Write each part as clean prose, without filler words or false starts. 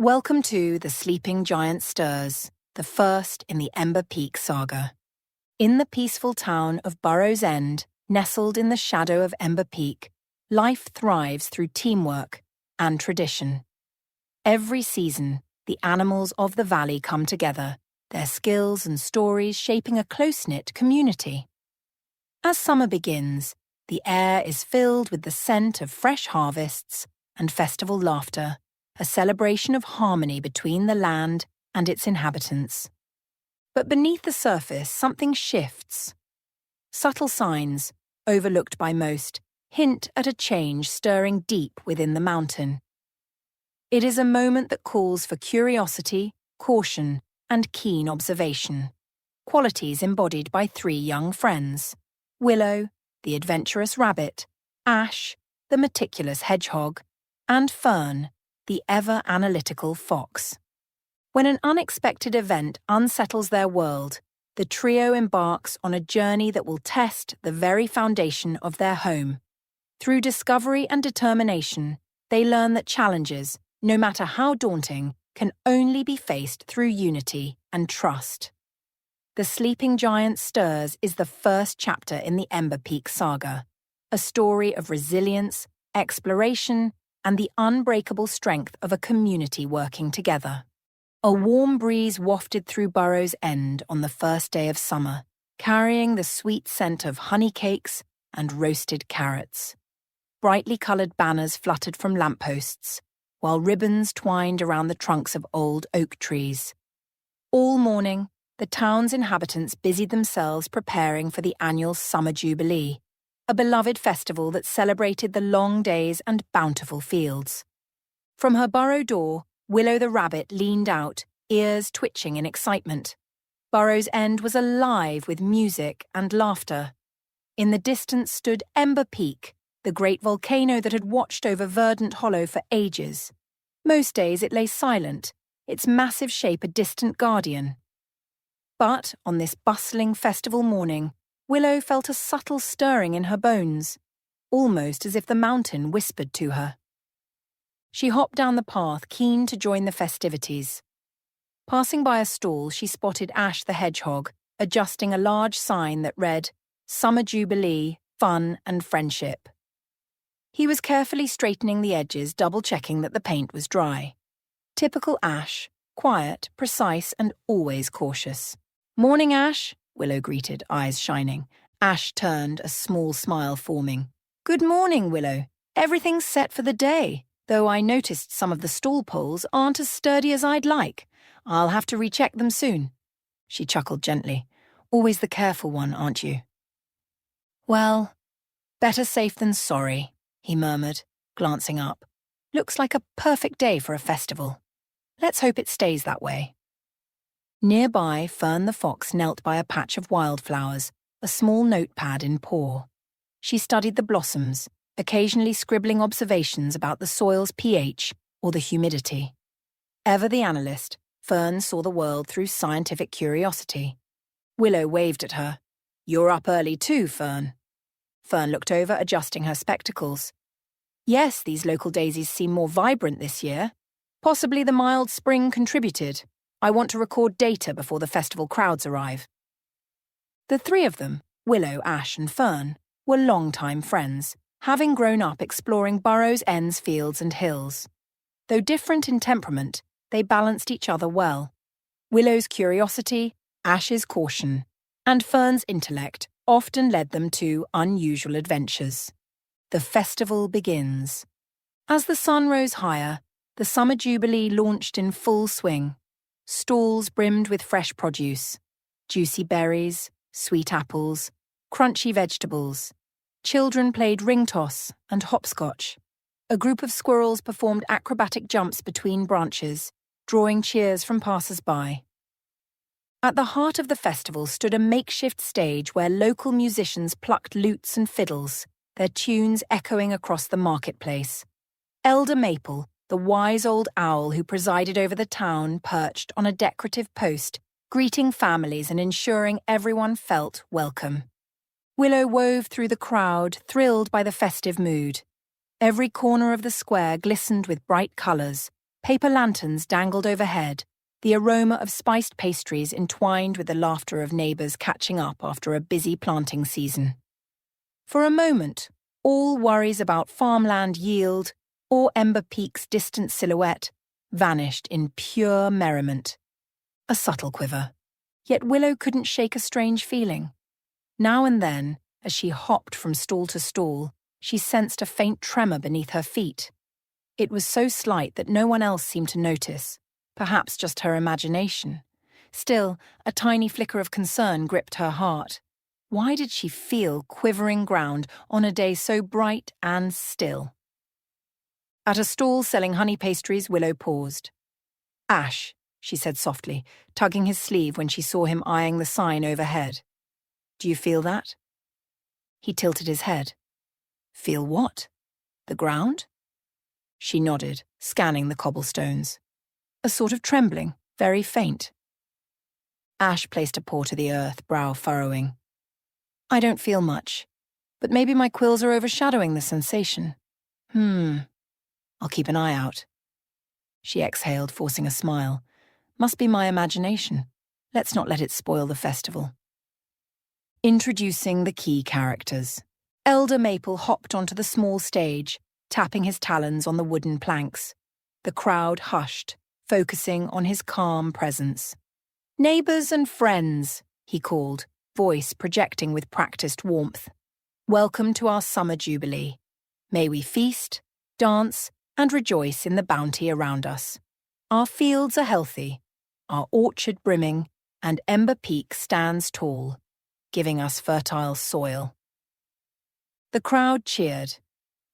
Welcome to The Sleeping Giant Stirs, the first in the Ember Peak Saga. In the peaceful town of Burrow's End, nestled in the shadow of Ember Peak, life thrives through teamwork and tradition. Every season, the animals of the valley come together, their skills and stories shaping a close-knit community. As summer begins, the air is filled with the scent of fresh harvests and festival laughter, a celebration of harmony between the land and its inhabitants. But beneath the surface, something shifts. Subtle signs, overlooked by most, hint at a change stirring deep within the mountain. It is a moment that calls for curiosity, caution, and keen observation, qualities embodied by three young friends: Willow, the adventurous rabbit; Ash, the meticulous hedgehog; and Fern, the ever-analytical fox. When an unexpected event unsettles their world, the trio embarks on a journey that will test the very foundation of their home. Through discovery and determination, they learn that challenges, no matter how daunting, can only be faced through unity and trust. The Sleeping Giant Stirs is the first chapter in the Ember Peak Saga, a story of resilience, exploration, and the unbreakable strength of a community working together. A warm breeze wafted through Burrow's End on the first day of summer, carrying the sweet scent of honey cakes and roasted carrots. Brightly coloured banners fluttered from lampposts, while ribbons twined around the trunks of old oak trees. All morning, the town's inhabitants busied themselves preparing for the annual Summer Jubilee, a beloved festival that celebrated the long days and bountiful fields. From her burrow door, Willow the rabbit leaned out, ears twitching in excitement. Burrow's End was alive with music and laughter. In the distance stood Ember Peak, the great volcano that had watched over Verdant Hollow for ages. Most days it lay silent, its massive shape a distant guardian. But on this bustling festival morning, Willow felt a subtle stirring in her bones, almost as if the mountain whispered to her. She hopped down the path, keen to join the festivities. Passing by a stall, she spotted Ash the hedgehog, adjusting a large sign that read, "Summer Jubilee, Fun and Friendship." He was carefully straightening the edges, double-checking that the paint was dry. Typical Ash, quiet, precise, and always cautious. "Morning, Ash," Willow greeted, eyes shining. Ash turned, a small smile forming. "Good morning, Willow. Everything's set for the day, though I noticed some of the stall poles aren't as sturdy as I'd like. I'll have to recheck them soon." She chuckled gently. "Always the careful one, aren't you?" "Well, better safe than sorry," he murmured, glancing up. "Looks like a perfect day for a festival. Let's hope it stays that way." Nearby, Fern the fox knelt by a patch of wildflowers, a small notepad in paw. She studied the blossoms, occasionally scribbling observations about the soil's pH or the humidity. Ever the analyst, Fern saw the world through scientific curiosity. Willow waved at her. "You're up early too, Fern." Fern looked over, adjusting her spectacles. "Yes, these local daisies seem more vibrant this year. Possibly the mild spring contributed. I want to record data before the festival crowds arrive." The three of them, Willow, Ash, and Fern, were long-time friends, having grown up exploring Burrow's End's fields and hills. Though different in temperament, they balanced each other well. Willow's curiosity, Ash's caution, and Fern's intellect often led them to unusual adventures. The festival begins. As the sun rose higher, the Summer Jubilee launched in full swing. Stalls brimmed with fresh produce, juicy berries, sweet apples, crunchy vegetables. Children played ring toss and hopscotch. A group of squirrels performed acrobatic jumps between branches, drawing cheers from passers-by. At the heart of the festival stood a makeshift stage where local musicians plucked lutes and fiddles, their tunes echoing across the marketplace. Elder Maple, the wise old owl who presided over the town, perched on a decorative post, greeting families and ensuring everyone felt welcome. Willow wove through the crowd, thrilled by the festive mood. Every corner of the square glistened with bright colours, Paper lanterns dangled overhead, the aroma of spiced pastries entwined with the laughter of neighbours catching up after a busy planting season. For a moment, all worries about farmland yield or Ember Peak's distant silhouette vanished in pure merriment. A subtle quiver. Yet Willow couldn't shake a strange feeling. Now and then, as she hopped from stall to stall, she sensed a faint tremor beneath her feet. It was so slight that no one else seemed to notice, perhaps just her imagination. Still, a tiny flicker of concern gripped her heart. Why did she feel quivering ground on a day so bright and still? At a stall selling honey pastries, Willow paused. "Ash," she said softly, tugging his sleeve when she saw him eyeing the sign overhead. "Do you feel that?" He tilted his head. "Feel what? The ground?" She nodded, scanning the cobblestones. A sort of trembling, very faint. Ash placed a paw to the earth, brow furrowing. "I don't feel much, but maybe my quills are overshadowing the sensation. I'll keep an eye out." She exhaled, forcing a smile. "Must be my imagination. Let's not let it spoil the festival." Introducing the key characters. Elder Maple hopped onto the small stage, tapping his talons on the wooden planks. The crowd hushed, focusing on his calm presence. "Neighbours and friends," he called, voice projecting with practiced warmth. "Welcome to our summer jubilee. May we feast, dance, and rejoice in the bounty around us. Our fields are healthy, our orchard brimming, and Ember Peak stands tall, giving us fertile soil." The crowd cheered.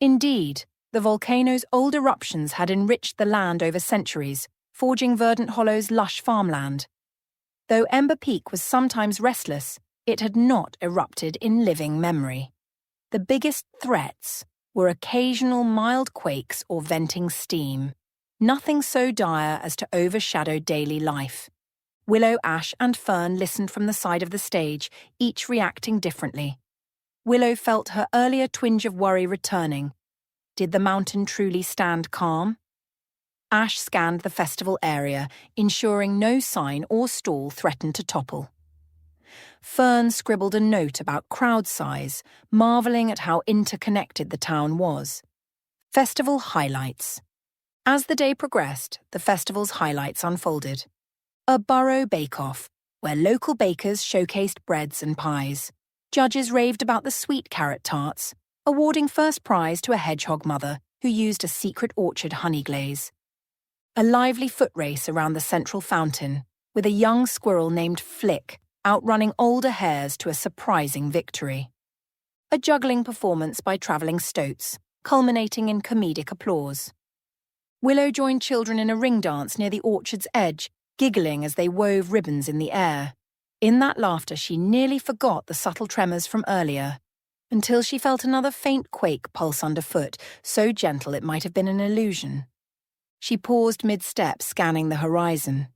Indeed, the volcano's old eruptions had enriched the land over centuries, forging Verdant Hollow's lush farmland. Though Ember Peak was sometimes restless, it had not erupted in living memory. The biggest threats were occasional mild quakes or venting steam, nothing so dire as to overshadow daily life. Willow, Ash, and Fern listened from the side of the stage, each reacting differently. Willow felt her earlier twinge of worry returning. Did the mountain truly stand calm? Ash scanned the festival area, ensuring no sign or stall threatened to topple. Fern scribbled a note about crowd size, marvelling at how interconnected the town was. Festival highlights. As the day progressed, the festival's highlights unfolded. A borough bake-off, where local bakers showcased breads and pies. Judges raved about the sweet carrot tarts, awarding first prize to a hedgehog mother who used a secret orchard honey glaze. A lively foot race around the central fountain, with a young squirrel named Flick outrunning older hares to a surprising victory. A juggling performance by travelling stoats, culminating in comedic applause. Willow joined children in a ring dance near the orchard's edge, giggling as they wove ribbons in the air. In that laughter, she nearly forgot the subtle tremors from earlier, until she felt another faint quake pulse underfoot, so gentle it might have been an illusion. She paused mid-step, scanning the horizon.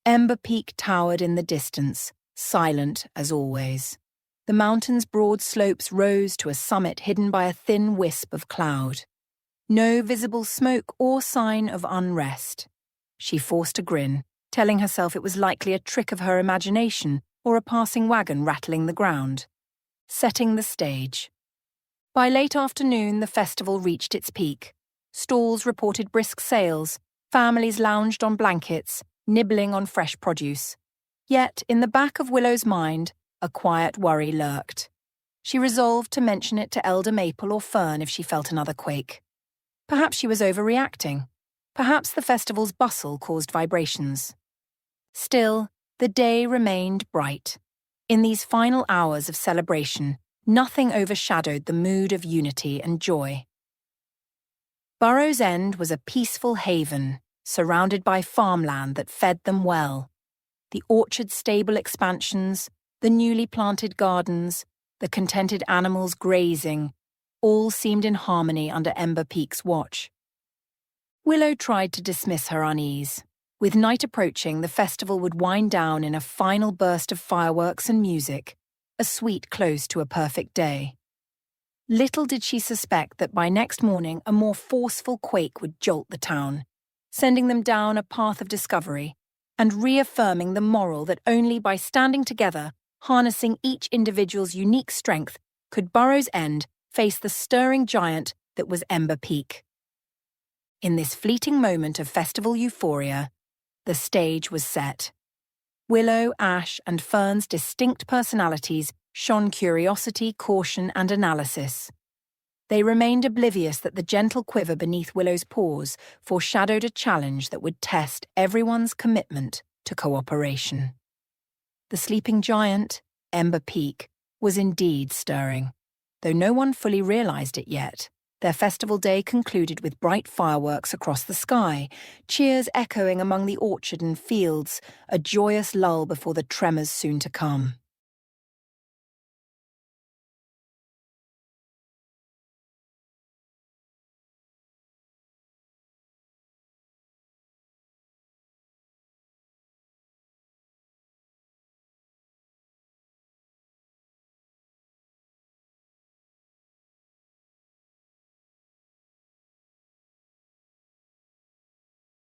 Ember Peak towered in the distance, silent as always. The mountain's broad slopes rose to a summit hidden by a thin wisp of cloud. No visible smoke or sign of unrest. She forced a grin, telling herself it was likely a trick of her imagination or a passing wagon rattling the ground. Setting the stage. By late afternoon, the festival reached its peak. Stalls reported brisk sales, families lounged on blankets, nibbling on fresh produce. Yet, in the back of Willow's mind, a quiet worry lurked. She resolved to mention it to Elder Maple or Fern if she felt another quake. Perhaps she was overreacting. Perhaps the festival's bustle caused vibrations. Still, the day remained bright. In these final hours of celebration, nothing overshadowed the mood of unity and joy. Burrow's End was a peaceful haven, surrounded by farmland that fed them well. The orchard stable expansions, the newly planted gardens, the contented animals grazing, all seemed in harmony under Ember Peak's watch. Willow tried to dismiss her unease. With night approaching, the festival would wind down in a final burst of fireworks and music, a sweet close to a perfect day. Little did she suspect that by next morning a more forceful quake would jolt the town, sending them down a path of discovery and reaffirming the moral that only by standing together, harnessing each individual's unique strength, could Burrow's End face the stirring giant that was Ember Peak. In this fleeting moment of festival euphoria, the stage was set. Willow, Ash, and Fern's distinct personalities shone curiosity, caution, and analysis. They remained oblivious that the gentle quiver beneath Willow's paws foreshadowed a challenge that would test everyone's commitment to cooperation. The sleeping giant, Ember Peak, was indeed stirring. Though no one fully realized it yet, their festival day concluded with bright fireworks across the sky, cheers echoing among the orchard and fields, a joyous lull before the tremors soon to come.